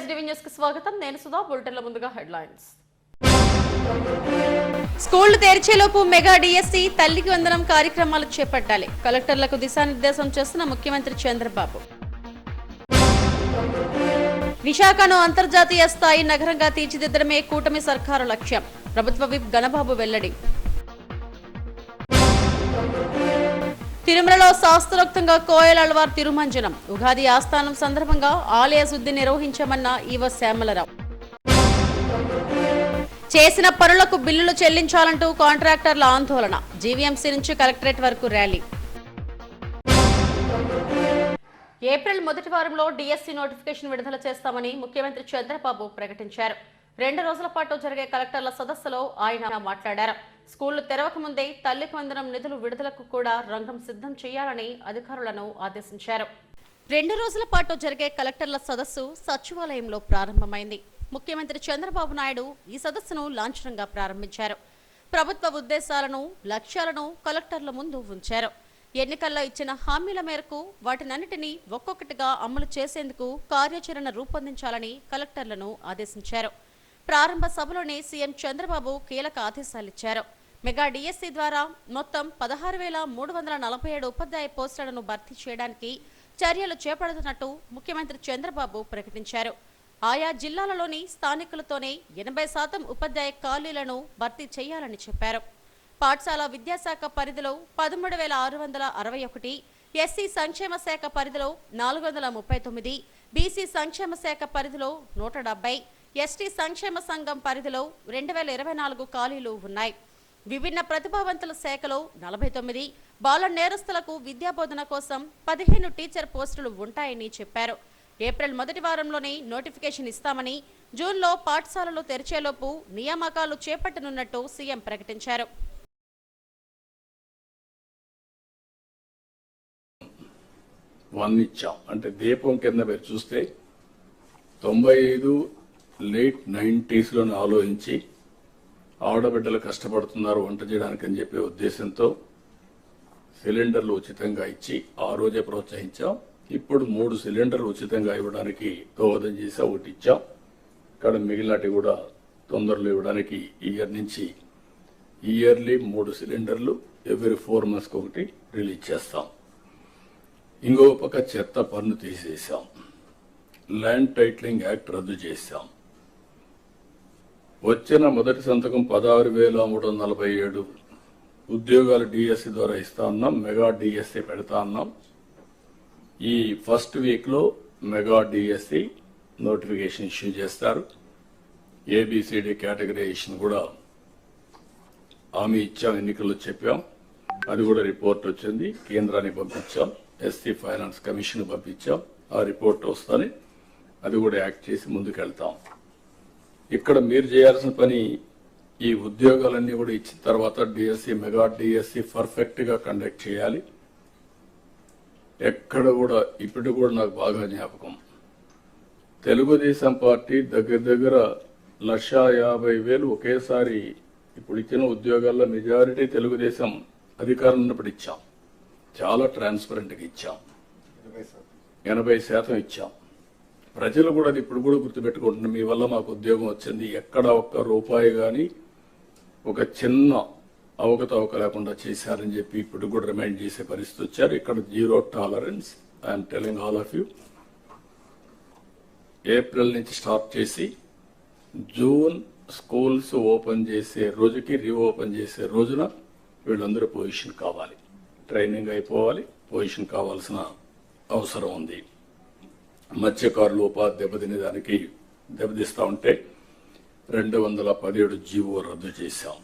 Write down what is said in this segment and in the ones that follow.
SDV news కి స్వాగతం. నేను సుధా. బులెటిన్ల ముందుగా హెడ్లైన్స్. స్కూళ్లు తెరిచేలోపు మెగా డిఎస్సి తల్లికి వందనం కార్యక్రమాలు చేపట్టాలి. కలెక్టర్లకు దిశానిర్దేశం చేస్తున్న ముఖ్యమంత్రి చంద్రబాబు. విశాఖను అంతర్జాతీయ స్థాయి నగరంగా తీర్చిదిద్దడమే కూటమి సర్కారు లక్ష్యం. ప్రభుత్వ విప్ గణబాబు వెల్లడి. తిరుమలలో శాస్త్రోక్తంగా కోయల్ అల్వార్ తిరుమంజనం. ఉగాది ఆస్థానం సందర్భంగా ఆలయ శుద్ధి నిర్వహించామన్న ఈవో శ్యామలరావు. చేసిన పనులకు బిల్లులు చెల్లించాలంటూ కాంట్రాక్టర్ల ఆందోళన. జీవీఎంసీ నుంచి కలెక్టరేట్ వరకు ర్యాలీ. ఏప్రిల్ మొదటి వారంలో డిఎస్సి నోటిఫికేషన్ విడుదల చేస్తామని ముఖ్యమంత్రి చంద్రబాబు ప్రకటించారు. 2 రోజుల పాటు జరిగే కలెక్టర్ల సదస్సులో ఆయన మాట్లాడారు. స్కూళ్లు తెరవక ముందే తల్లికి వందనం నిధులు విడుదలకు కూడా రంగం సిద్ధం చేయాలని అధికారులను ఆదేశించారు. 2 రోజుల పాటు జరిగే కలెక్టర్ల సదస్సు సచివాలయంలో ప్రారంభమైంది. ముఖ్యమంత్రి చంద్రబాబు నాయుడు ఈ సదస్సును లాంఛనంగా ప్రారంభించారు. ప్రభుత్వ ఉద్దేశాలను, లక్ష్యాలను కలెక్టర్ల ముందు ఉంచారు. ఎన్నికల్లో ఇచ్చిన హామీల మేరకు వాటినన్నిటినీ ఒక్కొక్కటిగా అమలు చేసేందుకు కార్యాచరణ రూపొందించాలని కలెక్టర్లను ఆదేశించారు. ప్రారంభ సభలోనే సీఎం చంద్రబాబు కీలక ఆదేశాలిచ్చారు. మెగా డిఎస్సి ద్వారా మొత్తం 16,347 ఉపాధ్యాయ పోస్టులను భర్తీ చేయడానికి చర్యలు చేపడుతున్నట్టు ముఖ్యమంత్రి చంద్రబాబు ప్రకటించారు. ఆయా జిల్లాలలోని స్థానికులతోనే 80% ఉపాధ్యాయ ఖాళీలను భర్తీ చేయాలని చెప్పారు. పాఠశాల విద్యాశాఖ పరిధిలో 13,661, ఎస్సీ సంక్షేమ శాఖ పరిధిలో 439, బీసీ సంక్షేమ శాఖ పరిధిలో 170, ఎస్టీ సంక్షేమ సంఘం పరిధిలో 2024 ఖాళీలు ఉన్నాయి. విభిన్న ప్రతిభావంతుల శాఖలో 49, బాల నేరస్తులకు విద్యాబోధన కోసం 15 టీచర్ పోస్టులు ఉంటాయని చెప్పారు. ఏప్రిల్ మొదటి వారంలోనే నోటిఫికేషన్ ఇస్తామని, జూన్లో పాఠశాలలు తెరిచేలోపు నియామకాలు చేపట్టనున్నట్టు సీఎం ప్రకటించారు. ఇచ్చాం అంటే దీపం కింద మీరు చూస్తే 95 లేట్ 90s ఆలోచించి ఆడబిడ్డలు కష్టపడుతున్నారు వంట చేయడానికి అని చెప్పే ఉద్దేశంతో సిలిండర్లు ఉచితంగా ఇచ్చి ఆ రోజే ప్రోత్సహించాం. ఇప్పుడు 3 సిలిండర్లు ఉచితంగా ఇవ్వడానికి దోహదం చేసి ఒకటి ఇచ్చాం. ఇక్కడ మిగిలినటి కూడా తొందరలో ఇవ్వడానికి ఇయర్ నుంచి ఇయర్లీ 3 సిలిండర్లు ఎవ్రీ 4 months ఒకటి రిలీజ్ చేస్తాం. ఇంకో పక్క చెత్త పన్ను తీసేసాం. ల్యాండ్ టైటిలింగ్ యాక్ట్ రద్దు చేశాం. వచ్చిన మొదటి సంతకం 16,347 ఉద్యోగాలు డిఎస్సి ద్వారా ఇస్తా ఉన్నాం. మెగా డిఎస్సి పెడతా ఉన్నాం. ఈ ఫస్ట్ వీక్లో మెగా డిఎస్సి నోటిఫికేషన్ ఇష్యూ చేస్తారు. ఏబిసిడి కేటగరైజేషన్ కూడా హామీ ఇచ్చాం, ఎన్నికల్లో చెప్పాం. అది కూడా రిపోర్ట్ వచ్చింది, కేంద్రానికి పంపించాం. ఎస్సీ ఫైనాన్స్ కమిషన్ పంపించాం. ఆ రిపోర్ట్ వస్తానే అది కూడా యాక్ట్ చేసి ముందుకెళ్తాం. ఇక్కడ మీరు చేయాల్సిన పని ఈ ఉద్యోగాలన్నీ కూడా ఇచ్చిన తర్వాత డిఎస్సి మెగా డిఎస్సి పర్ఫెక్ట్ గా కండక్ట్ చేయాలి. ఎక్కడ కూడా ఇప్పుడు కూడా నాకు బాగా జ్ఞాపకం, తెలుగుదేశం పార్టీ దగ్గర 1,50,000 ఒకేసారి ఇప్పుడు ఇచ్చిన ఉద్యోగాల్లో మెజారిటీ తెలుగుదేశం అధికారం ఉన్నప్పుడు ఇచ్చాం. చాలా ట్రాన్స్పరెంట్ గా ఇచ్చాం. 80% ఇచ్చాం. ప్రజలు కూడా అది ఇప్పుడు కూడా గుర్తుపెట్టుకుంటున్నారు. మీ వల్ల మాకు ఉద్యోగం వచ్చింది. ఎక్కడ ఒక్క రూపాయి కానీ ఒక చిన్న అవకతవక లేకుండా చేశారని చెప్పి ఇప్పుడు కూడా రిమైండ్ చేసే పరిస్థితి వచ్చారు. ఇక్కడ 0 tolerance. I'm telling all of you. April నుంచి స్టార్ట్ చేసి జూన్ స్కూల్స్ ఓపెన్ చేసే రోజుకి రీఓపెన్ చేసే రోజున వీళ్ళందరూ పొజిషన్ కావాలి, ట్రైనింగ్ అయిపోవాలి, పొజిషన్ కావాల్సిన అవసరం ఉంది. మత్స్యకారులు ఉపాధి దెబ్బతినేదానికి దెబ్బతీస్తా ఉంటే 217 జీవో రద్దు చేశాం.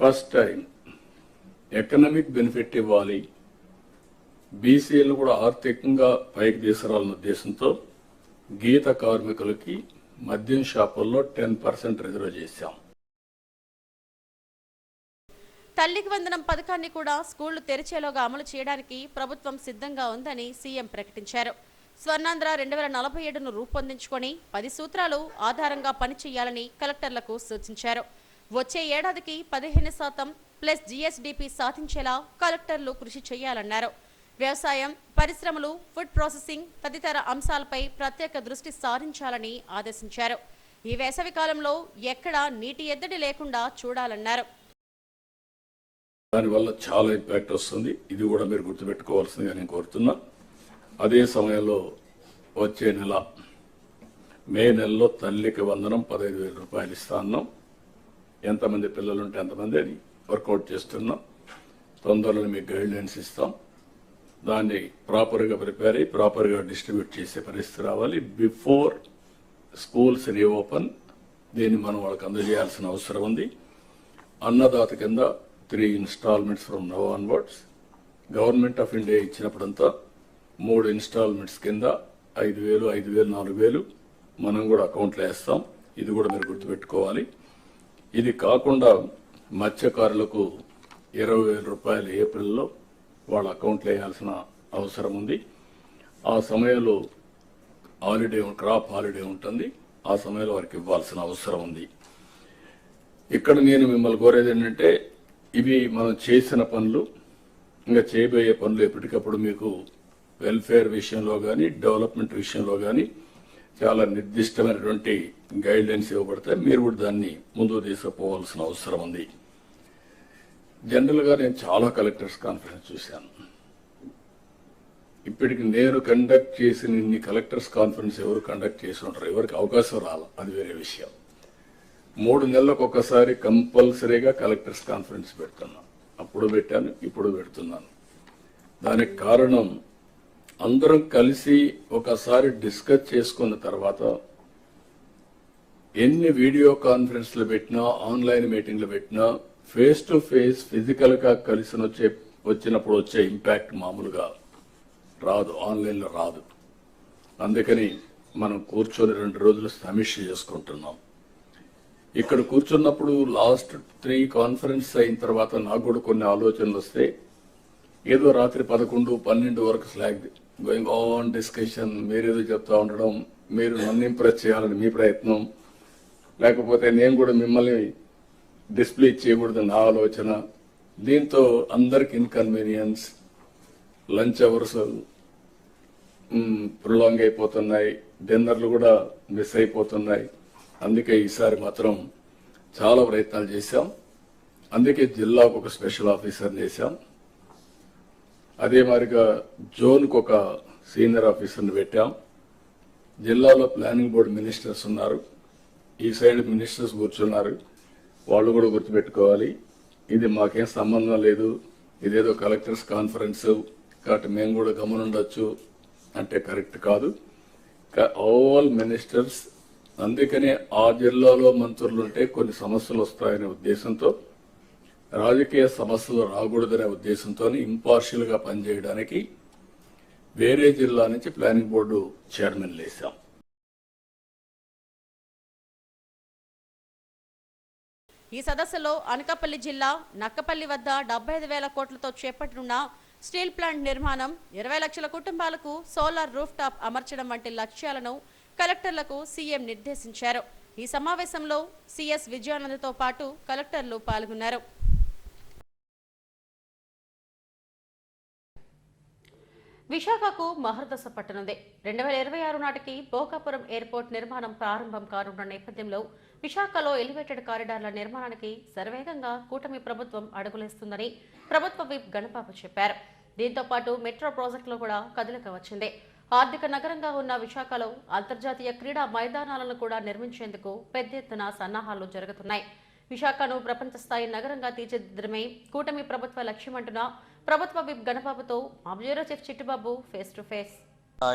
ఫస్ట్ టైం ఎకనామిక్ బెనిఫిట్ ఇవ్వాలి, బీసీలు కూడా ఆర్థికంగా పైకి తీసుకురావాలన్న ఉద్దేశంతో గీత కార్మికులకి మద్యం షాపుల్లో 10% రిజర్వ్ చేశాం. తల్లికి వందనం పథకాన్ని కూడా స్కూళ్లు తెరిచేలోగా అమలు చేయడానికి ప్రభుత్వం సిద్ధంగా ఉందని సీఎం ప్రకటించారు. స్వర్ణాంధ్ర 2047ను రూపొందించుకొని 10 సూత్రాలు ఆధారంగా పనిచేయాలని కలెక్టర్లకు సూచించారు. వచ్చే ఏడాదికి 15% ప్లస్ జీఎస్డీపీ సాధించేలా కలెక్టర్లు కృషి చేయాలన్నారు. వ్యవసాయం, పరిశ్రమలు, ఫుడ్ ప్రాసెసింగ్ తదితర అంశాలపై ప్రత్యేక దృష్టి సారించాలని ఆదేశించారు. ఈ వేసవి కాలంలో ఎక్కడా నీటి ఎద్దడి లేకుండా చూడాలన్నారు. దానివల్ల చాలా ఇంపాక్ట్ వస్తుంది. ఇది కూడా మీరు గుర్తుపెట్టుకోవాల్సిందిగా నేను కోరుతున్నా. అదే సమయంలో వచ్చే నెల మే నెలలో తల్లికి వందనం 15,000 రూపాయలు ఇస్తా అన్నాం. ఎంతమంది పిల్లలుంటే ఎంతమంది అని వర్కౌట్ చేస్తున్నాం. తొందరలో మీకు గైడ్ లైన్స్ ఇస్తాం. దాన్ని ప్రాపర్గా ప్రిపేర్ అయ్యి ప్రాపర్గా డిస్ట్రిబ్యూట్ చేసే పరిస్థితి రావాలి. బిఫోర్ స్కూల్స్ రీఓపెన్ దీన్ని మనం వాళ్ళకి అందజేయాల్సిన అవసరం ఉంది. అన్నదాత కింద 3 instalments from now onwards. Government of India ఇచ్చినప్పుడంతా 3 ఇన్స్టాల్మెంట్స్ కింద 5,000, 5,000, 4,000 మనం కూడా అకౌంట్లో వేస్తాం. ఇది కూడా మీరు గుర్తుపెట్టుకోవాలి. ఇది కాకుండా మత్స్యకారులకు 20,000 రూపాయలు ఏప్రిల్లో వాళ్ళ అకౌంట్లో వేయాల్సిన అవసరం ఉంది. ఆ సమయంలో క్రాప్ హాలిడే ఉంటుంది. ఆ సమయంలో వారికి ఇవ్వాల్సిన అవసరం ఉంది. ఇక్కడ నేను మిమ్మల్ని కోరేది ఏంటంటే, ఇవి మనం చేసిన పనులు, ఇంకా చేయబోయే పనులు ఎప్పటికప్పుడు మీకు వెల్ఫేర్ విషయంలో కానీ డెవలప్మెంట్ విషయంలో కానీ చాలా నిర్దిష్టమైనటువంటి గైడ్ లైన్స్ ఇవ్వబడతాయి. మీరు కూడా దాన్ని ముందుకు తీసుకుపోవాల్సిన అవసరం ఉంది. జనరల్గా నేను చాలా కలెక్టర్స్ కాన్ఫరెన్స్ చూశాను. ఇప్పటికి నేను కండక్ట్ చేసిన ఇన్ని కలెక్టర్స్ కాన్ఫరెన్స్ ఎవరు కండక్ట్ చేసి ఉంటారు? ఎవరికి అవకాశం రాల, అది వేరే విషయం. 3 నెలలకు ఒకసారి కంపల్సరీగా కలెక్టర్స్ కాన్ఫరెన్స్ పెడుతున్నాను. అప్పుడు పెట్టాను, ఇప్పుడు పెడుతున్నాను. దానికి కారణం అందరం కలిసి ఒకసారి డిస్కస్ చేసుకున్న తర్వాత ఎన్ని వీడియో కాన్ఫరెన్స్లు పెట్టినా, ఆన్లైన్ మీటింగ్లు పెట్టినా, ఫేస్ టు ఫేస్ ఫిజికల్ గా కలిసి వచ్చినప్పుడు వచ్చే ఇంపాక్ట్ మామూలుగా రాదు, ఆన్లైన్లో రాదు. అందుకని మనం కూర్చొని 2 రోజులు సమీక్ష చేసుకుంటున్నాం. ఇక్కడ కూర్చున్నప్పుడు లాస్ట్ 3 కాన్ఫరెన్స్ అయిన తర్వాత నాకు కూడా కొన్ని ఆలోచనలు వస్తే, ఏదో రాత్రి 11, 12 వరకు స్లాగ్ గోయింగ్ ఆన్ డిస్కషన్, మీరేదో చెప్తా ఉండడం, మీరు నన్ను ఇంప్రెస్ చేయాలని మీ ప్రయత్నం, లేకపోతే నేను కూడా మిమ్మల్ని డిస్ప్లే చేయకూడదు నా ఆలోచన. దీంతో అందరికి ఇన్కన్వీనియన్స్, లంచ్ అవర్స్ ప్రొలాంగ్ అయిపోతున్నాయి, డిన్నర్లు కూడా మిస్ అయిపోతున్నాయి. అందుకే ఈసారి మాత్రం చాలా ప్రయత్నాలు చేశాం. అందుకే జిల్లాకు ఒక స్పెషల్ ఆఫీసర్ చేశాం. అదే మాదిరిగా జోన్కు ఒక సీనియర్ ఆఫీసర్ని పెట్టాం. జిల్లాలో ప్లానింగ్ బోర్డు మినిస్టర్స్ ఉన్నారు, ఈ సైడ్ మినిస్టర్స్ కూర్చున్నారు. వాళ్ళు కూడా గుర్తుపెట్టుకోవాలి, ఇది మాకేం సంబంధం లేదు, ఇదేదో కలెక్టర్స్ కాన్ఫరెన్స్ కాబట్టి మేము కూడా గమనుండొచ్చు అంటే కరెక్ట్ కాదు. All ministers. అందుకనే ఆ జిల్లాలో మంత్రులుంటే కొన్ని సమస్యలు వస్తాయనే ఉద్దేశంతో, రాజకీయ సమస్యలు రాకూడదనే ఉద్దేశంతో ఇంపార్షియల్ గా పనిచేయడానికి వేరే జిల్లా నుంచి ప్లానింగ్ బోర్డు చైర్మన్ వేశాం. ఈ సదస్సులో అనకాపల్లి జిల్లా నక్కపల్లి వద్ద 75,000 కోట్లతో చేపట్టనున్న స్టీల్ ప్లాంట్ నిర్మాణం, 20 లక్షల కుటుంబాలకు సోలార్ రూఫ్ టాప్ అమర్చడం వంటి లక్ష్యాలను కలెక్టర్లకు సీఎం నిర్దేశించారు. ఈ సమావేశంలో సిఎస్ విజయానందతో పాటు కలెక్టర్లు పాల్గొన్నారు. విశాఖకు మహర్దశ పట్టనుంది. 2026 నాటికి భోగాపురం ఎయిర్పోర్ట్ నిర్మాణం ప్రారంభం కానున్న నేపథ్యంలో విశాఖలో ఎలివేటెడ్ కారిడార్ల నిర్మాణానికి శరవేగంగా కూటమి ప్రభుత్వం అడుగులేస్తుందని ప్రభుత్వ విప్ గణబాబు చెప్పారు. దీంతో పాటు మెట్రో ప్రాజెక్టులో కూడా కదలిక వచ్చింది. ఆర్థిక నగరంగా ఉన్న విశాఖలో అంతర్జాతీయ క్రీడా మైదానాలను కూడా నిర్మించేందుకు పెద్ద ఎత్తున సన్నాహాలు జరుగుతున్నాయి. విశాఖను ప్రపంచ స్థాయి నగరంగా తీర్చిదిద్దడమే కూటమి ప్రభుత్వ లక్ష్యమంటున్న ప్రభుత్వ విప్ గణబాబుతో మా bureau chief Chittubabu face to face.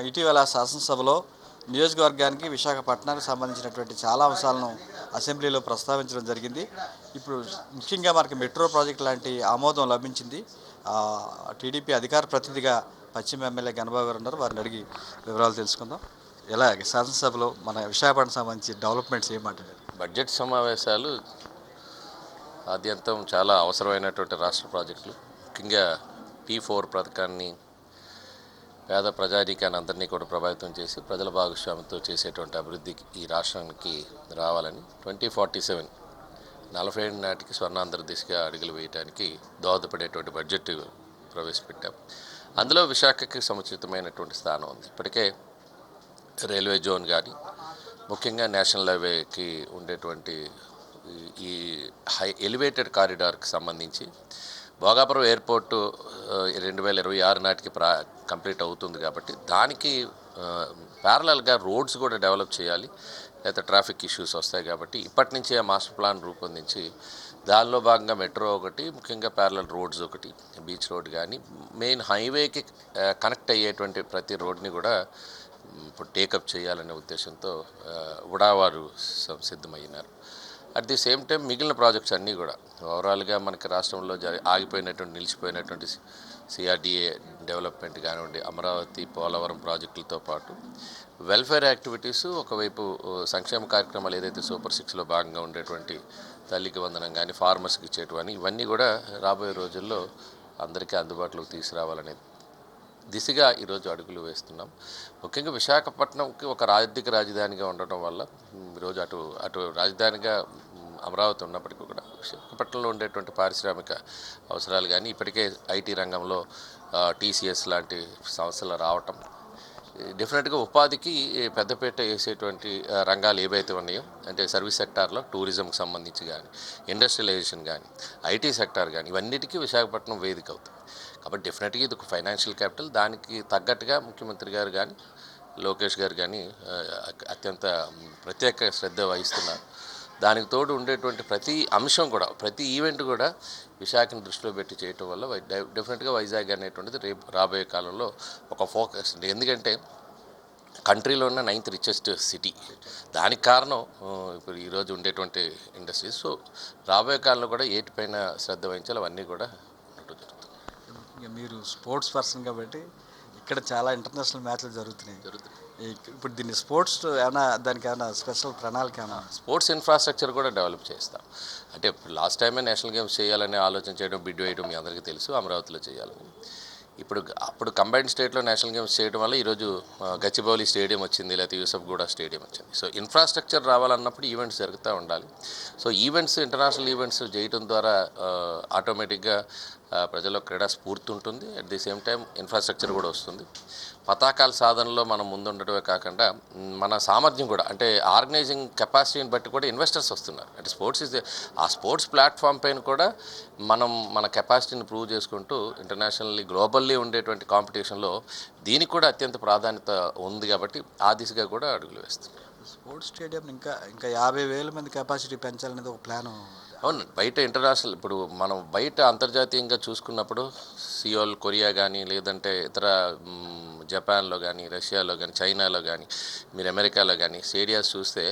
ఇటీవల శాసనసభలో నియోజకవర్గానికి విశాఖపట్నానికి సంబంధించినటువంటి చాలా అంశాలను అసెంబ్లీలో ప్రస్తావించడం జరిగింది. ఇప్పుడు ముఖ్యంగా మనకి మెట్రో ప్రాజెక్ట్ లాంటి ఆమోదం లభించింది. టీడీపీ అధికార ప్రతినిధిగా పశ్చిమ ఎమ్మెల్యే గణబాబు గారు ఉన్నారు, వారిని అడిగి వివరాలు తెలుసుకుందాం. ఎలా శాసనసభలో మన విశాఖపట్నం సంబంధించి డెవలప్మెంట్స్ ఏమంటారు? బడ్జెట్ సమావేశాలు ఆద్యంతం చాలా అవసరమైనటువంటి రాష్ట్ర ప్రాజెక్టులు, ముఖ్యంగా P4 పథకాన్ని పేద ప్రజానీకాన్ని అందరినీ కూడా ప్రభావితం చేసి ప్రజల భాగస్వామ్యంతో చేసేటువంటి అభివృద్ధికి ఈ రాష్ట్రానికి రావాలని 2047 47 నాటికి స్వర్ణాంధ్ర దిశగా అడుగులు వేయడానికి దోహదపడేటువంటి బడ్జెట్ ప్రవేశపెట్టాం. అందులో విశాఖకి సముచితమైనటువంటి స్థానం ఉంది. ఇప్పటికే రైల్వే జోన్ కానీ, ముఖ్యంగా నేషనల్ హైవేకి ఉండేటువంటి ఈ ఎలివేటెడ్ కారిడార్కి సంబంధించి భోగాపురం ఎయిర్పోర్టు 2026 నాటికి కంప్లీట్ అవుతుంది కాబట్టి దానికి ప్యారలల్గా రోడ్స్ కూడా డెవలప్ చేయాలి, లేకపోతే ట్రాఫిక్ ఇష్యూస్ వస్తాయి. కాబట్టి ఇప్పటి నుంచే ఆ మాస్టర్ ప్లాన్ రూపొందించి దానిలో భాగంగా మెట్రో ఒకటి, ముఖ్యంగా ప్యారలల్ రోడ్స్ ఒకటి, బీచ్ రోడ్ కానీ మెయిన్ హైవేకి కనెక్ట్ అయ్యేటువంటి ప్రతి రోడ్ని కూడా ఇప్పుడు టేకప్ చేయాలనే ఉద్దేశంతో ఉడావారు సిద్ధమయ్యినారు. అట్ ది సేమ్ టైం మిగిలిన ప్రాజెక్ట్స్ అన్నీ కూడా ఓవరాల్గా మనకి రాష్ట్రంలో నిలిచిపోయినటువంటి సిఆర్డిఏ డెవలప్మెంట్ కానివ్వండి, అమరావతి, పోలవరం ప్రాజెక్టులతో పాటు వెల్ఫేర్ యాక్టివిటీస్, ఒకవైపు సంక్షేమ కార్యక్రమాలు ఏదైతే సూపర్ 6లో భాగంగా ఉండేటువంటి తల్లికి వందనం కానీ, ఫార్మర్స్కి ఇచ్చేటివని ఇవన్నీ కూడా రాబోయే రోజుల్లో అందరికీ అందుబాటులోకి తీసుకురావాలనే దిశగా ఈరోజు అడుగులు వేస్తున్నాం. ముఖ్యంగా విశాఖపట్నంకి ఒక ఆర్థిక రాజధానిగా ఉండటం వల్ల ఈరోజు అటు రాజధానిగా అమరావతి ఉన్నప్పటికీ కూడా విశాఖపట్నంలో ఉండేటువంటి పారిశ్రామిక అవసరాలు కానీ, ఇప్పటికే ఐటీ రంగంలో టీసీఎస్ లాంటి సంస్థలు రావటం డెఫినెట్గా ఉపాధికి పెద్దపీట వేసేటువంటి రంగాలు ఏవైతే ఉన్నాయో, అంటే సర్వీస్ సెక్టార్లో టూరిజంకి సంబంధించి కానీ, ఇండస్ట్రియలైజేషన్ కానీ, ఐటీ సెక్టార్ కానీ ఇవన్నిటికీ విశాఖపట్నం వేదిక అవుతుంది. కాబట్టి డెఫినెట్గా ఇది ఒక ఫైనాన్షియల్ క్యాపిటల్. దానికి తగ్గట్టుగా ముఖ్యమంత్రి గారు కానీ, లోకేష్ గారు కానీ అత్యంత ప్రత్యేక శ్రద్ధ వహిస్తున్నారు. దానికి తోడు ఉండేటువంటి ప్రతి అంశం కూడా, ప్రతి ఈవెంట్ కూడా విశాఖను దృష్టిలో పెట్టి చేయటం వల్ల డెఫినెట్గా వైజాగ్ అనేటువంటిది రేపు రాబోయే కాలంలో ఒక ఫోకస్. ఎందుకంటే కంట్రీలో ఉన్న 9th రిచెస్ట్ సిటీ, దానికి కారణం ఇప్పుడు ఈరోజు ఉండేటువంటి ఇండస్ట్రీస్. సో రాబోయే కాలంలో కూడా ఏటిపైన శ్రద్ధ వహించాలి, అవన్నీ కూడా ఉండటం జరుగుతుంది. ఇక మీరు స్పోర్ట్స్ పర్సన్ కాబట్టి ఇక్కడ చాలా ఇంటర్నేషనల్ మ్యాచ్లు జరుగుతున్నాయి. ఇప్పుడు దీన్ని స్పోర్ట్స్ దానికి ఏమైనా స్పెషల్ ప్రణాళిక ఏమైనా? స్పోర్ట్స్ ఇన్ఫ్రాస్ట్రక్చర్ కూడా డెవలప్ చేస్తాం. అంటే లాస్ట్ టైమే నేషనల్ గేమ్స్ చేయాలనే ఆలోచన చేయడం, బిడ్ వేయడం మీ అందరికీ తెలుసు, అమరావతిలో చేయాలని. అప్పుడు కంబైన్డ్ స్టేట్లో నేషనల్ గేమ్స్ చేయడం వల్ల ఈరోజు గచ్చిబౌలి స్టేడియం వచ్చింది, లేకపోతే యూసఫ్గూడ స్టేడియం వచ్చింది. సో ఇన్ఫ్రాస్ట్రక్చర్ రావాలన్నప్పుడు ఈవెంట్స్ జరుగుతూ ఉండాలి. సో ఈవెంట్స్, ఇంటర్నేషనల్ ఈవెంట్స్ చేయడం ద్వారా ఆటోమేటిక్గా ప్రజల్లో క్రీడా స్ఫూర్తి ఉంటుంది. At the same time infrastructure కూడా వస్తుంది. పతాకాల సాధనలో మనం ముందుండటమే కాకుండా మన సామర్థ్యం కూడా, అంటే ఆర్గనైజింగ్ కెపాసిటీని బట్టి కూడా ఇన్వెస్టర్స్ వస్తున్నారు. అంటే ఆ స్పోర్ట్స్ ప్లాట్ఫామ్ పైన కూడా మనం మన కెపాసిటీని ప్రూవ్ చేసుకుంటూ ఇంటర్నేషనల్లీ, గ్లోబల్లీ ఉండేటువంటి కాంపిటీషన్లో దీనికి కూడా అత్యంత ప్రాధాన్యత ఉంది. కాబట్టి ఆ దిశగా కూడా అడుగులు వేస్తుంది. స్పోర్ట్స్ స్టేడియం ఇంకా 50,000 మంది కెపాసిటీ పెంచాలనేది ఒక ప్లాన్. అవును, బయట ఇంటర్నేషనల్, ఇప్పుడు మనం బయట అంతర్జాతీయంగా చూసుకున్నప్పుడు సియోల్, కొరియా కానీ, లేదంటే ఇతర జపాన్లో కానీ, రష్యాలో కానీ, చైనాలో కానీ, మీరు అమెరికాలో కానీ స్టేడియాస్ చూస్తే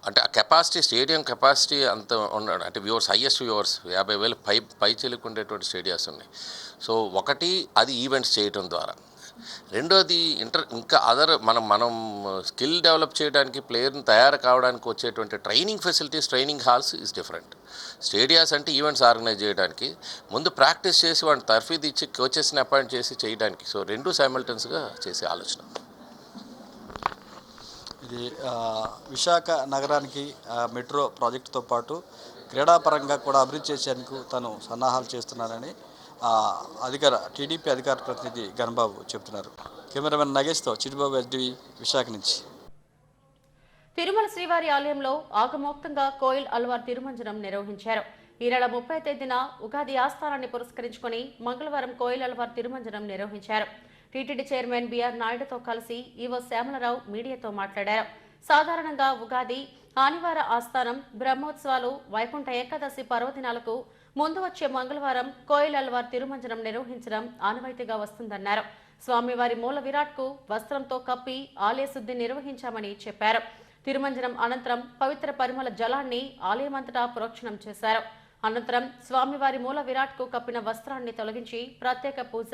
అంటే ఆ కెపాసిటీ, స్టేడియం కెపాసిటీ అంత ఉన్నాడు. అంటే హైయెస్ట్ వ్యూవర్స్ 50,000 పై చెలుకుండేటువంటి స్టేడియాస్ ఉన్నాయి. సో ఒకటి అది ఈవెంట్స్ చేయటం ద్వారా, రెండోది ఇంకా మనం స్కిల్ డెవలప్ చేయడానికి, ప్లేయర్ని తయారు కావడానికి వచ్చేటువంటి training facilities, training halls is different. Stadiums అంటే ఈవెంట్స్ ఆర్గనైజ్ చేయడానికి, ముందు ప్రాక్టీస్ చేసి వాడిని తర్ఫీదు ఇచ్చి కోచెస్ని అపాయింట్ చేసి చేయడానికి. సో రెండు సైమల్టన్స్గా చేసే ఆలోచన. ఇది విశాఖ నగరానికి మెట్రో ప్రాజెక్టుతో పాటు క్రీడాపరంగా కూడా అభివృద్ధి చేసేందుకు తను సన్నాహాలు చేస్తున్నానని టీడీపీ అధికార ప్రతినిధి గణబాబు చెబుతున్నారు. కెమెరామెన్ నగేష్తో చిటిబాబు, ఎస్డివి, విశాఖ నుంచి. తిరుమల శ్రీవారి ఆలయంలో ఆగమోక్తంగా కోయిల్ అల్వార్ తిరుమంజనం నిర్వహించారు. ఈ నెల 30వ తేదీన ఉగాది ఆస్థానాన్ని పురస్కరించుకుని మంగళవారం కోయిల్ అల్వార్ తిరుమంజనం నిర్వహించారు. టీటీడీ చైర్మన్ బిఆర్ నాయుడుతో కలిసి ఈవో శ్యామలరావు మీడియాతో మాట్లాడారు. సాధారణంగా ఉగాది, ఆనివార ఆస్థానం, బ్రహ్మోత్సవాలు, వైకుంఠ ఏకాదశి పర్వదినాలకు ముందు వచ్చే మంగళవారం కోయిల్ అల్వార్ తిరుమంజనం నిర్వహించడం ఆనవాయితీగా వస్తుందన్నారు. స్వామివారి మూల విరాట్కు వస్త్రంతో కప్పి ఆలయ శుద్ధి నిర్వహించామని చెప్పారు. తిరుమంజనం అనంతరం పవిత్ర పరిమళ జలాన్ని ఆలయమంతటా ప్రోక్షణం చేశారు. అనంతరం స్వామివారి మూల విరాట్కు కప్పిన వస్త్రాన్ని తొలగించి ప్రత్యేక పూజ,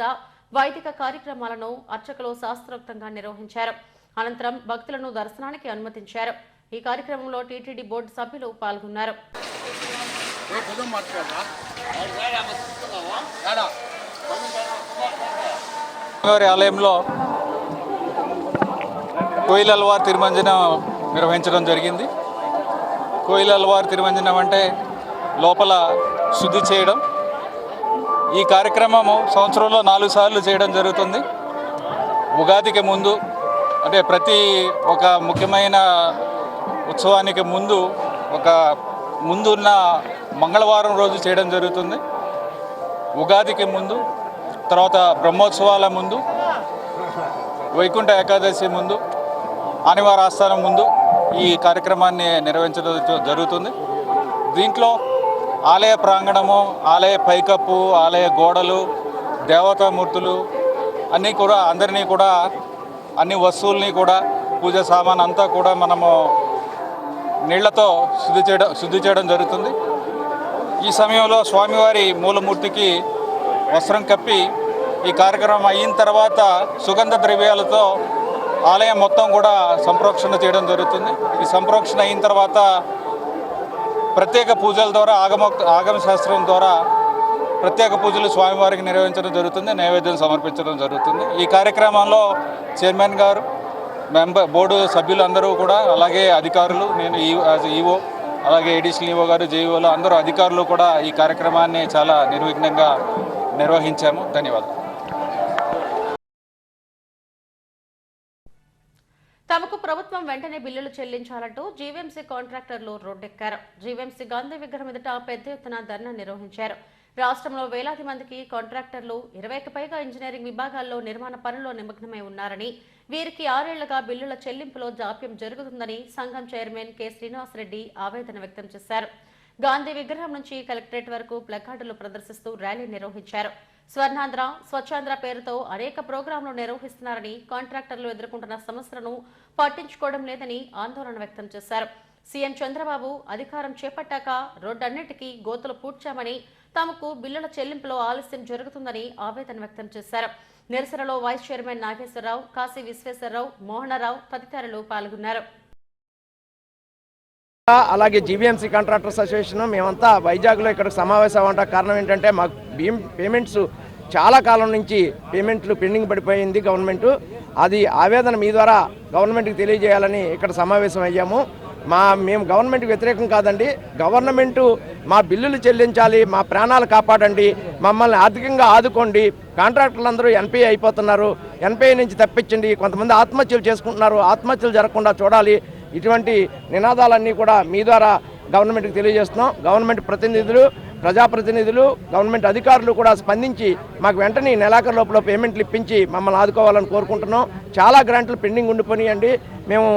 వైదిక కార్యక్రమాలను అర్చకులు శాస్త్రోక్తంగా నిర్వహించారు. అనంతరం భక్తులను దర్శనానికి అనుమతించారు. ఈ కార్యక్రమంలో టీటీడీ బోర్డు సభ్యులు పాల్గొన్నారు. ఆలయంలో కోయిల్ అల్వార్ తిరుమంజనం నిర్వహించడం జరిగింది. కోయిల్ అల్వార్ తిరుమంజనం అంటే లోపల శుద్ధి చేయడం, ఈ కార్యక్రమము సంవత్సరంలో 4 సార్లు చేయడం జరుగుతుంది. ఉగాదికి ముందు, అంటే ప్రతి ఒక ముఖ్యమైన ఉత్సవానికి ముందు ముందున్న మంగళవారం రోజు చేయడం జరుగుతుంది. ఉగాదికి ముందు, తర్వాత బ్రహ్మోత్సవాల ముందు, వైకుంఠ ఏకాదశి ముందు, ఆదివార ఆస్థానం ముందు ఈ కార్యక్రమాన్ని నిర్వహించడం జరుగుతుంది. దీంట్లో ఆలయ ప్రాంగణము, ఆలయ పైకప్పు, ఆలయ గోడలు, దేవతామూర్తులు అందరినీ కూడా అన్ని వస్తువుల్ని కూడా పూజ సామాన్ అంతా కూడా మనము నీళ్లతో శుద్ధి చేయడం జరుగుతుంది. ఈ సమయంలో స్వామివారి మూలమూర్తికి వస్త్రం కప్పి ఈ కార్యక్రమం అయిన తర్వాత సుగంధ ద్రవ్యాలతో ఆలయం మొత్తం కూడా సంప్రోక్షణ చేయడం జరుగుతుంది. ఈ సంప్రోక్షణ అయిన తర్వాత ప్రత్యేక పూజల ద్వారా ఆగమ శాస్త్రం ద్వారా ప్రత్యేక పూజలు స్వామివారికి నిర్వహించడం జరుగుతుంది. నైవేద్యం సమర్పించడం జరుగుతుంది. ఈ కార్యక్రమంలో చైర్మన్ గారు, బోర్డు సభ్యులందరూ కూడా, అలాగే అధికారులు, నేను ఈఓ, అలాగే ఎడిషనల్ ఈఓ గారు, జేఈఓలు అందరూ అధికారులు కూడా ఈ కార్యక్రమాన్ని చాలా నిర్విఘ్నంగా నిర్వహించాము. ధన్యవాదాలు. తమకు ప్రభుత్వం వెంటనే బిల్లులు చెల్లించాలంటూ జీవీఎంసీ కాంట్రాక్టర్లు రోడ్డెక్కారు. జీవీఎంసీ గాంధీ విగ్రహం ఎదుట పెద్ద ఎత్తున ధర్నా నిర్వహించారు. రాష్ట్రంలో వేలాది మందికి కాంట్రాక్టర్లు 20కి పైగా ఇంజనీరింగ్ విభాగాల్లో నిర్మాణ పనుల్లో నిమగ్నమై ఉన్నారని, వీరికి 6 ఏళ్లుగా బిల్లుల చెల్లింపులో జాప్యం జరుగుతుందని సంఘం చైర్మన్ కె శ్రీనివాసరెడ్డి ఆవేదన వ్యక్తం చేశారు. గాంధీ విగ్రహం నుంచి కలెక్టరేట్ వరకు ప్లకార్డులు ప్రదర్శిస్తూ ర్యాలీ నిర్వహించారు. స్వర్ణాంధ్ర, స్వచ్ఛాంధ్ర పేరుతో అనేక ప్రోగ్రాంలు నిర్వహిస్తున్నారని, కాంట్రాక్టర్లు ఎదుర్కొంటున్న సమస్యలను పట్టించుకోవడం లేదని ఆందోళన వ్యక్తం చేశారు. సీఎం చంద్రబాబు అధికారం చేపట్టాక రోడ్డన్నిటికీ గోతులు పూడ్చామని, తమకు బిల్లుల చెల్లింపులో ఆలస్యం జరుగుతుందని ఆవేదన వ్యక్తం చేశారు. నిరసనలో వైస్ చైర్మన్ నాగేశ్వరరావు, కాశీ విశ్వేశ్వరరావు, మోహనరావు తదితరులు పాల్గొన్నారు. అలాగే జీవీఎంసీ కాంట్రాక్టర్స్ అసోసియేషన్ మేమంతా వైజాగ్లో ఇక్కడ సమావేశం అవ్వడానికి కారణం ఏంటంటే, మాకు పేమెంట్స్ చాలా కాలం నుంచి పేమెంట్లు పెండింగ్ పడిపోయింది గవర్నమెంట్. అది ఆవేదన మీ ద్వారా గవర్నమెంట్కి తెలియజేయాలని ఇక్కడ సమావేశం అయ్యాము. మేము గవర్నమెంట్కి వ్యతిరేకం కాదండి. గవర్నమెంటు మా బిల్లులు చెల్లించాలి, మా ప్రాణాలు కాపాడండి, మమ్మల్ని ఆర్థికంగా ఆదుకోండి. కాంట్రాక్టర్లందరూ ఎన్పిఐ అయిపోతున్నారు, ఎన్పిఐ నుంచి తప్పించండి. కొంతమంది ఆత్మహత్యలు చేసుకుంటున్నారు, ఆత్మహత్యలు జరగకుండా చూడాలి. ఇటువంటి నినాదాలన్నీ కూడా మీ ద్వారా గవర్నమెంట్కి తెలియజేస్తున్నాం. గవర్నమెంట్ ప్రతినిధులు, ప్రజాప్రతినిధులు, గవర్నమెంట్ అధికారులు కూడా స్పందించి మాకు వెంటనే నెలాఖరు లోపల పేమెంట్లు ఇప్పించి మమ్మల్ని ఆదుకోవాలని కోరుకుంటున్నాం. చాలా గ్రాంట్లు పెండింగ్ ఉండిపోయినాయండి. మేము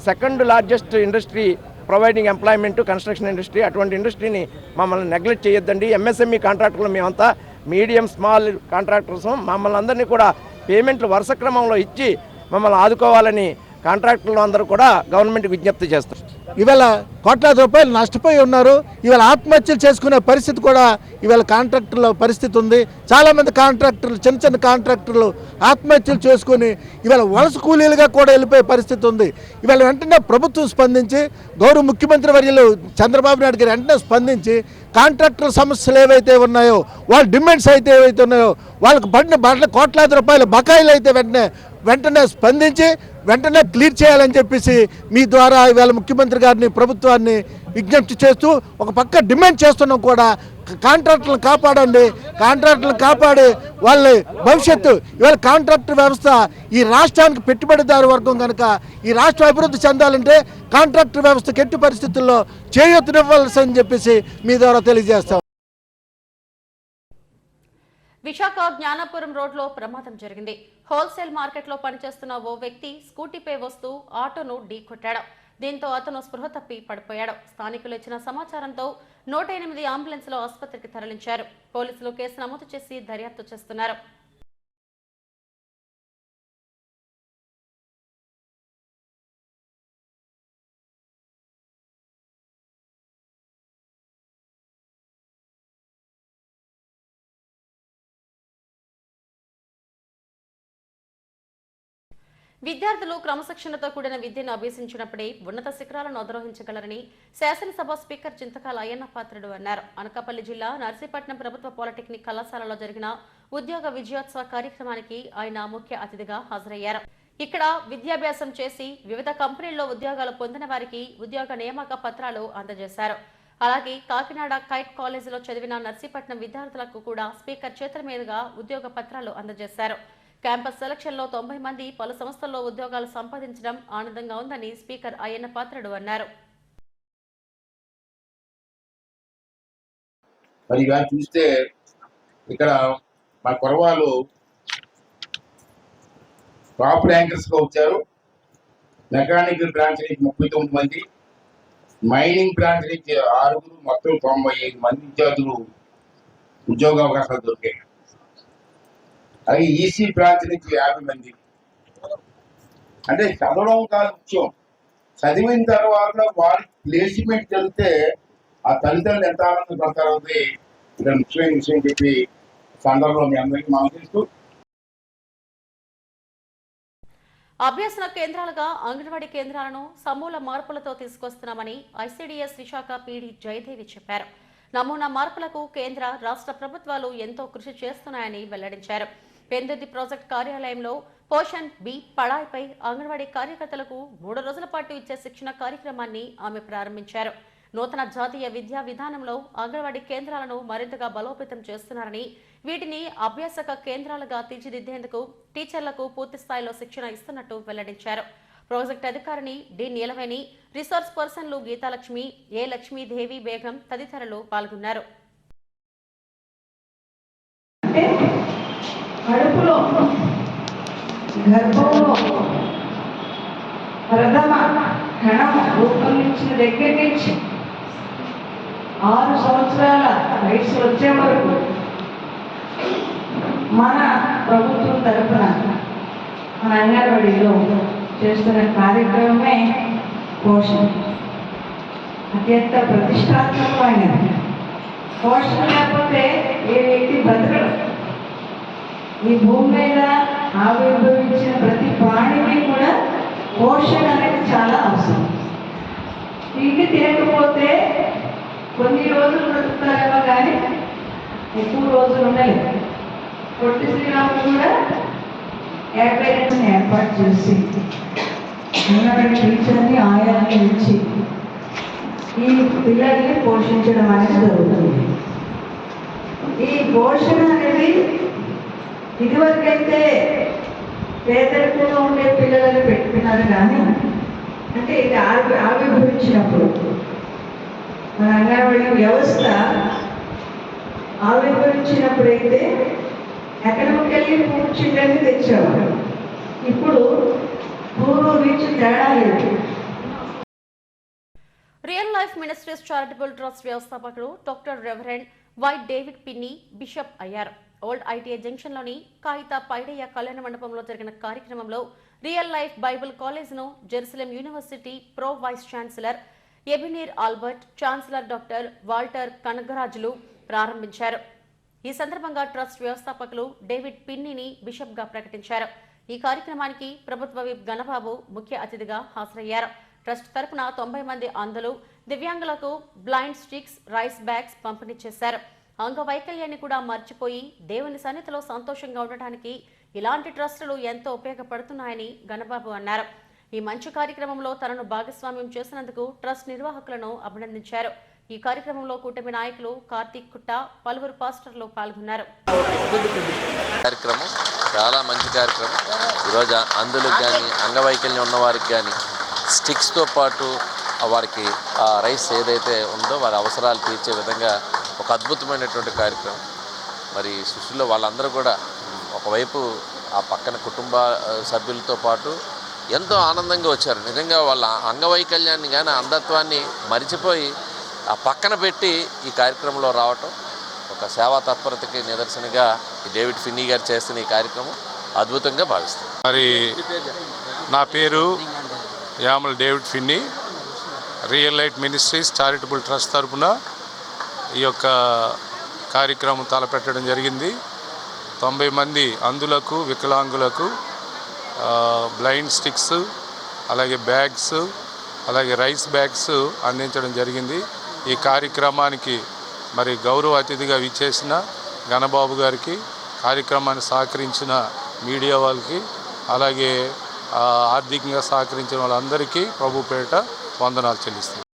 second largest industry providing employment construction industry. అటువంటి ఇండస్ట్రీని మమ్మల్ని నెగ్లెక్ట్ చేయొద్దండి. ఎంఎస్ఎంఈ కాంట్రాక్టర్లు మేమంతా మీడియం స్మాల్ కాంట్రాక్టర్స్. మమ్మల్ని అందరినీ కూడా పేమెంట్లు వరుస క్రమంలో ఇచ్చి మమ్మల్ని ఆదుకోవాలని కాంట్రాక్టర్లు అందరూ కూడా గవర్నమెంట్కి విజ్ఞప్తి చేస్తారు. ఇవాళ కోట్లాది రూపాయలు నష్టపోయి ఉన్నారు. ఇవాళ ఆత్మహత్యలు చేసుకునే పరిస్థితి కూడా ఇవాళ కాంట్రాక్టర్ల పరిస్థితి ఉంది. చాలామంది కాంట్రాక్టర్లు, చిన్న చిన్న కాంట్రాక్టర్లు ఆత్మహత్యలు చేసుకొని ఇవాళ వలస కూలీలుగా కూడా వెళ్ళిపోయే పరిస్థితి ఉంది. ఇవాళ వెంటనే ప్రభుత్వం స్పందించి, గౌరవ ముఖ్యమంత్రి వర్యులు చంద్రబాబు నాయుడు గారు వెంటనే స్పందించి కాంట్రాక్టర్ సమస్యలు ఏవైతే ఉన్నాయో, వాళ్ళ డిమాండ్స్ అయితే ఏవైతే ఉన్నాయో, వాళ్ళకి పడిన కోట్లాది రూపాయల బకాయిలు అయితే వెంటనే స్పందించి వెంటనే క్లియర్ చేయాలని చెప్పేసి మీ ద్వారా ఇవాళ ముఖ్యమంత్రి గారిని, ప్రభుత్వాన్ని విజ్ఞప్తి చేస్తూ ఒక పక్క డిమాండ్ చేస్తున్నాం కూడా. కాంట్రాక్టర్లను కాపాడండి, కాంట్రాక్టర్లను కాపాడి వాళ్ళ భవిష్యత్తు. ఇవాళ కాంట్రాక్టర్ వ్యవస్థ ఈ రాష్ట్రానికి పెట్టుబడిదారు వర్గం కనుక ఈ రాష్ట్రం అభివృద్ధి చెందాలంటే కాంట్రాక్టర్ వ్యవస్థకు ఎట్టి పరిస్థితుల్లో చేయూతనివ్వాల్సి చెప్పేసి మీ ద్వారా తెలియజేస్తాం. విశాఖ జ్ఞానాపురం రోడ్లో ప్రమాదం జరిగింది. హోల్సేల్ మార్కెట్లో పనిచేస్తున్న ఓ వ్యక్తి స్కూటీపై వస్తూ ఆటోను ఢీకొట్టాడు. దీంతో అతను స్పృహ తప్పి పడిపోయాడు. స్థానికులు ఇచ్చిన సమాచారంతో 108 అంబులెన్స్లో ఆసుపత్రికి తరలించారు. పోలీసులు కేసు నమోదు చేసి దర్యాప్తు చేస్తున్నారు. విద్యార్థులు క్రమశిక్షణతో కూడిన విద్యను అభ్యసించినప్పుడే ఉన్నత శిఖరాలను అధిరోహించగలరని శాసనసభ స్పీకర్ చింతకాల అయ్యన్న పాత్రుడు అన్నారు. అనకాపల్లి జిల్లా నర్సీపట్నం ప్రభుత్వ పాలిటెక్నిక్ కళాశాలలో జరిగిన ఉద్యోగ విజయోత్సవ కార్యక్రమానికి ఆయన ముఖ్య అతిథిగా హాజరయ్యారు. ఇక్కడ విద్యాభ్యాసం చేసి వివిధ కంపెనీల్లో ఉద్యోగాలు పొందిన వారికి ఉద్యోగ నియామక పత్రాలు అందజేశారు. అలాగే కాకినాడ కైట్ కాలేజీలో చదివిన నర్సీపట్నం విద్యార్థులకు కూడా స్పీకర్ చేతుల మీదుగా ఉద్యోగ పత్రాలు అందజేశారు. క్యాంపస్ సెలక్షన్లో 90 మంది పలు సంస్థల్లో ఉద్యోగాలు సంపాదించడం ఆనందంగా ఉందని స్పీకర్ అయ్యన్న పాత్రుడు అన్నారు. మరి ఇలా చూస్తే ఇక్కడ మా కురవాళ్ళు టాప్ ర్యాంకర్స్గా వచ్చారు. మెకానికల్ బ్రాంచ్ నుంచి 39 మంది, మైనింగ్ బ్రాంచ్ నుంచి 6, మొత్తం 95 మంది విద్యార్థులు ఉద్యోగ అవకాశాలు దొరికాయి. అలాగే ఈసీ బ్రాంచ్ నుంచి 50 మంది. అంటే చదవడం కాదు ముఖ్యం, చదివిన తర్వాత వారి ప్లేస్మెంట్ జరిగితే ఆ తల్లిదండ్రులు ఎంత ఆనందపడతారని ఇక్కడ ముఖ్యమైన విషయం చెప్పి సందర్భంలో మీ అందరికీ మనం చేస్తూ, అభ్యసన కేంద్రాలుగా అంగన్వాడీ కేంద్రాలను సమూల మార్పులతో తీసుకొస్తున్నామని ఐసీడీఎస్ విశాఖ పీడీ జయదేవి చెప్పారు. నమూనా మార్పులకు కేంద్ర రాష్ట్ర ప్రభుత్వాలు ఎంతో కృషి చేస్తున్నాయని వెల్లడించారు. పెందుర్తి ప్రాజెక్ట్ కార్యాలయంలో పోషణ్ బి పడాయిపై అంగన్వాడీ కార్యకర్తలకు 3 రోజుల పాటు ఇచ్చే శిక్షణ కార్యక్రమాన్ని ఆమె ప్రారంభించారు. నూతన జాతీయ విద్యా విధానంలో అంగన్వాడీ కేంద్రాలను మరింతగా బలోపేతం చేస్తున్నారని, వీటిని అభ్యాసక కేంద్రాలుగా తీర్చిదిద్దేందుకు టీచర్లకు పూర్తి స్థాయిలో శిక్షణ ఇస్తున్నట్టు వెల్లడించారు. ప్రాజెక్ట్ అధికారిని డి నీలవేణి, రిసోర్స్ పర్సన్లు గీతాలక్ష్మి, ఏ లక్ష్మీదేవి బేగం తదితరులు పాల్గొన్నారు. కడుపులో గర్భంలో ప్రథమ కణం రూపొందించిన దగ్గర నుంచి 6 సంవత్సరాల వయసు వచ్చే వరకు మన ప్రభుత్వం తరఫున మన అంగన్వాడీలో చేస్తున్న కార్యక్రమమే పోషణ. అత్యంత ప్రతిష్టాత్మకమైనది. పోషణ లేకపోతే ఏ వ్యక్తి బతకడు. ఈ భూమి మీద ఆవిర్భవించిన ప్రతి ప్రాణికి కూడా పోషణ అనేది చాలా అవసరం. తిండి తినకపోతే కొన్ని రోజులు బ్రతుకుతారేమో కానీ ఎక్కువ రోజులు ఉండలేదు. పొట్టి శ్రీరాములు కూడా 50 ఏర్పాటు చేసి అంగన్వాడీ టీచర్ని ఆయాన్ని ఇచ్చి ఈ పిల్లల్ని పోషించడం అనేది జరుగుతుంది. ఈ పోషణ అనేది ఇదివరకైతే పేదరికంలో ఉండే పిల్లలను పెట్టుకున్నారు, కానీ అంటే ఇది ఆవిర్భవించినప్పుడు మన అంగన్వాడీ వ్యవస్థ ఆవిర్భవించినప్పుడైతే ఎక్కడికి వెళ్ళి పూర్ చిల్డ్రన్ని తెచ్చేవారు. ఇప్పుడు పూర్వం నుంచి తేడా లేదు. Real life ministries charitable trust వ్యవస్థాపకుడు doctor reverend Y David Pinni bishop అయ్యారు. ఓల్డ్ ఐటీఐ జంక్షన్లోని కాగిత పైడయ్య కళ్యాణ మండపంలో జరిగిన కార్యక్రమంలో రియల్ లైఫ్ బైబిల్ కాలేజ్ను Jerusalem university pro vice chancellor Ebenezer Albert, chancellor doctor Walter కనగరాజులు ప్రారంభించారు. ఈ సందర్భంగా ట్రస్ట్ వ్యవస్థాపకులు డేవిడ్ పిన్నిని బిషప్గా ప్రకటించారు. ఈ కార్యక్రమానికి ప్రభుత్వ విప్ గణబాబు ముఖ్య అతిథిగా హాజరయ్యారు. ట్రస్ట్ తరపున 90 మంది అంధులు, దివ్యాంగులకు బ్లైండ్ స్టిక్స్, రైస్ బ్యాగ్స్ పంపిణీ చేశారు. అంగవైకల్యాన్ని కూడా మర్చిపోయి దేవుని సన్నిధిలో సంతోషంగా ఉండటానికి ఇలాంటి ట్రస్టులు ఎంతో ఉపయోగపడుతున్నాయని గణబాబు అన్నారు. ఈ మంచి కార్యక్రమంలో తనను భాగస్వామ్యం చేసినందుకు ట్రస్ట్ నిర్వాహకులను అభినందించారు. ఈ కార్యక్రమంలో కూటమి నాయకులు కార్తీక్ కుట్ట, పలువురు పాస్టర్లు పాల్గొన్నారు. కార్యక్రమం చాలా మంచి కార్యక్రమం. ఈరోజు అందులకు కానీ అంగవైకల్యం ఉన్నవారికి కానీ స్టిక్స్తో పాటు వారికి రైస్ ఏదైతే ఉందో వారి అవసరాలు తీర్చే విధంగా ఒక అద్భుతమైనటువంటి కార్యక్రమం. మరి శిష్యుల్లో వాళ్ళందరూ కూడా ఒకవైపు ఆ పక్కన కుటుంబ సభ్యులతో పాటు ఎంతో ఆనందంగా వచ్చారు. నిజంగా వాళ్ళ అంగవైకల్యాన్ని కానీ అంధత్వాన్ని మరిచిపోయి ఆ పక్కన పెట్టి ఈ కార్యక్రమంలో రావటం ఒక సేవా తత్పరతకి నిదర్శనగా ఈ డేవిడ్ ఫిన్నీ గారు చేస్తున్న ఈ కార్యక్రమం అద్భుతంగా భావిస్తాం. మరి నా పేరు YAML David Finny. Real light ministries charitable trust తరఫున ఈ యొక్క కార్యక్రమం తలపెట్టడం జరిగింది. 90 మంది అంధులకు, వికలాంగులకు బ్లైండ్ స్టిక్స్, అలాగే బ్యాగ్స్, అలాగే రైస్ బ్యాగ్స్ అందించడం జరిగింది. ఈ కార్యక్రమానికి మరి గౌరవ అతిథిగా విచ్చేసిన గణబాబు గారికి, కార్యక్రమాన్ని సహకరించిన మీడియా వాళ్ళకి, అలాగే ఆర్థికంగా సహకరించిన వాళ్ళందరికీ ప్రభు పేరిట వందనాలు చెల్లిస్తున్నాను.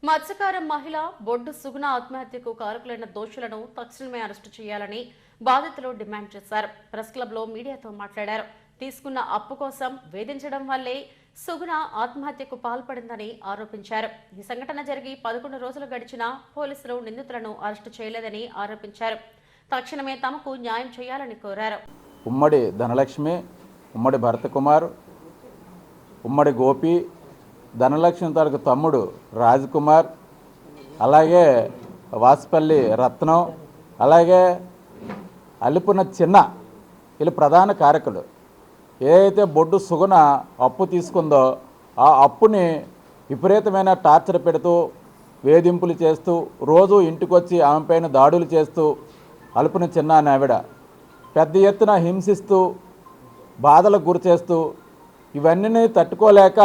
మత్స్యకారం మహిళ బొడ్డు సుగుణ ఆత్మహత్యకు కారకులైన దోషులను తక్షణమే అరెస్టు చేయాలని బాధితులు డిమాండ్ చేశారు. ప్రెస్ క్లబ్ లో మీడియాతో మాట్లాడారు. తీసుకున్న అప్పు కోసం వేధించడం వల్లే సుగుణ ఆత్మహత్యకు పాల్పడిందని ఆరోపించారు. ఈ సంఘటన జరిగి 11 రోజులు గడిచినా పోలీసులు నిందితులను అరెస్టు చేయలేదని ఆరోపించారు. తక్షణమే తమకు న్యాయం చేయాలని కోరారు. ఉమ్మడి ధనలక్ష్మి, ఉమ్మడి భరత్ కుమార్, ఉమ్మడి గోపి, ధనలక్ష్మి తాలూకు తమ్ముడు రాజ్ కుమార్, అలాగే వాసుపల్లి రత్నం, అలాగే అల్లిపున్న చిన్న, వీళ్ళు ప్రధాన కారకులు. ఏదైతే బొడ్డు సుగుణ అప్పు తీసుకుందో ఆ అప్పుని విపరీతమైన టార్చర్ పెడుతూ వేధింపులు చేస్తూ రోజు ఇంటికి వచ్చి ఆమె పైన దాడులు చేస్తూ అలుపున చిన్న అనే ఆవిడ పెద్ద ఎత్తున హింసిస్తూ బాధలకు గురి చేస్తూ ఇవన్నీ తట్టుకోలేక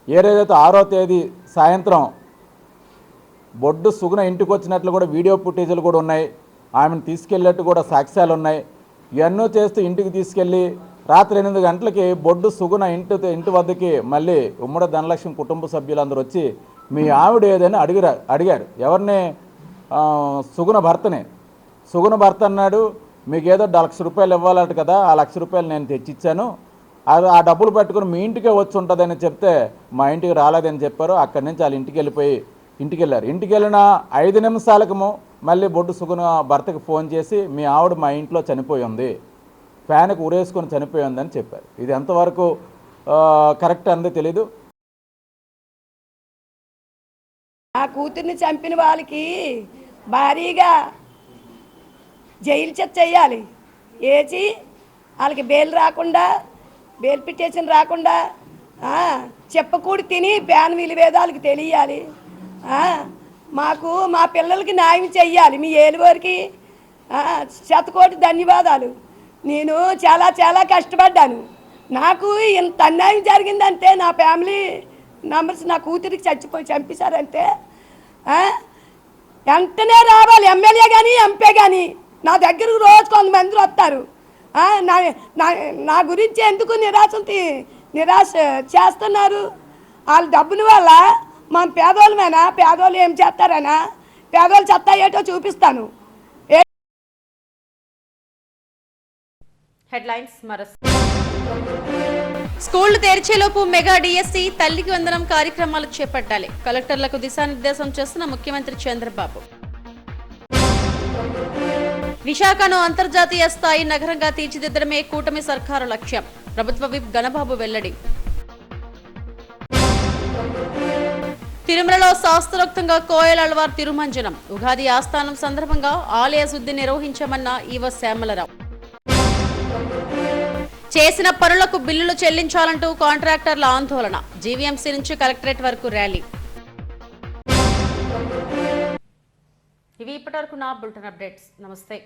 ఏదైతే 6వ తేదీ సాయంత్రం బొడ్డు సుగుణ ఇంటికి వచ్చినట్లు కూడా వీడియో ఫుటేజీలు కూడా ఉన్నాయి. ఆమెను తీసుకెళ్ళినట్టు కూడా సాక్ష్యాలు ఉన్నాయి. ఇవన్నీ చేస్తూ ఇంటికి తీసుకెళ్ళి రాత్రి 8 గంటలకి బొడ్డు సుగుణ ఇంటి వద్దకి మళ్ళీ ఉమ్మడి ధనలక్ష్మి కుటుంబ సభ్యులందరూ వచ్చి మీ ఆవిడ ఏదని అడిగారు. ఎవరిని? సుగుణ భర్తని. సుగుణ భర్త అన్నాడు, మీకు ఏదో 1 లక్ష రూపాయలు ఇవ్వాలట కదా, ఆ 1 లక్ష రూపాయలు నేను తెచ్చిచ్చాను, ఆ డబ్బులు పట్టుకుని మీ ఇంటికే వచ్చి ఉంటుందని చెప్తే మా ఇంటికి రాలేదని చెప్పారు. అక్కడి నుంచి వాళ్ళ ఇంటికి వెళ్ళారు. ఇంటికి వెళ్ళిన 5 నిమిషాలకు మళ్ళీ బొడ్డు సుగుణ భర్తకి ఫోన్ చేసి మీ ఆవిడ మా ఇంట్లో చనిపోయి ఉంది, ఫ్యాన్కి ఉరేసుకొని చనిపోయి ఉందని చెప్పారు. ఇది ఎంతవరకు కరెక్ట్ అన్నది తెలీదు. ఆ కూతుర్ని చంపిన వాళ్ళకి భారీగా జైలు చెత్త చేయాలి. వేసి వాళ్ళకి బెయిల్ పిటిషన్ రాకుండా చెప్పకూడి తిని ఫ్యాన్ విలువేదాలకి తెలియాలి. మాకు మా పిల్లలకి న్యాయం చెయ్యాలి. మీ ఏలువారికి శతకోటి ధన్యవాదాలు. నేను చాలా చాలా కష్టపడ్డాను. నాకు ఇంత అన్యాయం జరిగిందంటే నా ఫ్యామిలీ మెంబర్స్ నా కూతురికి చంపేశారంటే వెంటనే రావాలి. ఎమ్మెల్యే కానీ ఎంపీ కానీ నా దగ్గరకు రోజు కొంతమంది వస్తారు. నా గురించి ఎందుకు నిరాశ చేస్తున్నారు? వాళ్ళ డబ్బుల వల్ల మన పేదోళ్ళమేనా? పేదోళ్ళు ఏం చేస్తారనా? పేదోళ్ళు చెత్త ఏటో చూపిస్తాను. హెడ్లైన్స్ స్కూళ్లు తెరిచేలోపు మెగా డిఎస్సి తల్లికి వందనం కార్యక్రమాలు చేపట్టాలి. కలెక్టర్లకు దిశానిర్దేశం చేస్తున్న ముఖ్యమంత్రి చంద్రబాబు. విశాఖను అంతర్జాతీయ స్థాయి నగరంగా తీర్చిదిద్దడమే కూటమి సర్కారు లక్ష్యం. ప్రభుత్వ విప్ గణబాబు వెల్లడి. తిరుమలలో శాస్త్రోక్తంగా కోయల్ అల్వార్ తిరుమంజనం. ఉగాది ఆస్థానం సందర్భంగా ఆలయ శుద్ధి నిర్వహించామన్న ఈవ శ్యామలరావు. చేసిన పనులకు బిల్లులు చెల్లించాలంటూ కాంట్రాక్టర్ల ఆందోళన. జీవీఎంసీ నుంచి కలెక్టరేట్ వరకు ర్యాలీ. ఇవి ఇప్పటివరకు నా బులెటిన్ అప్డేట్స్. నమస్తే.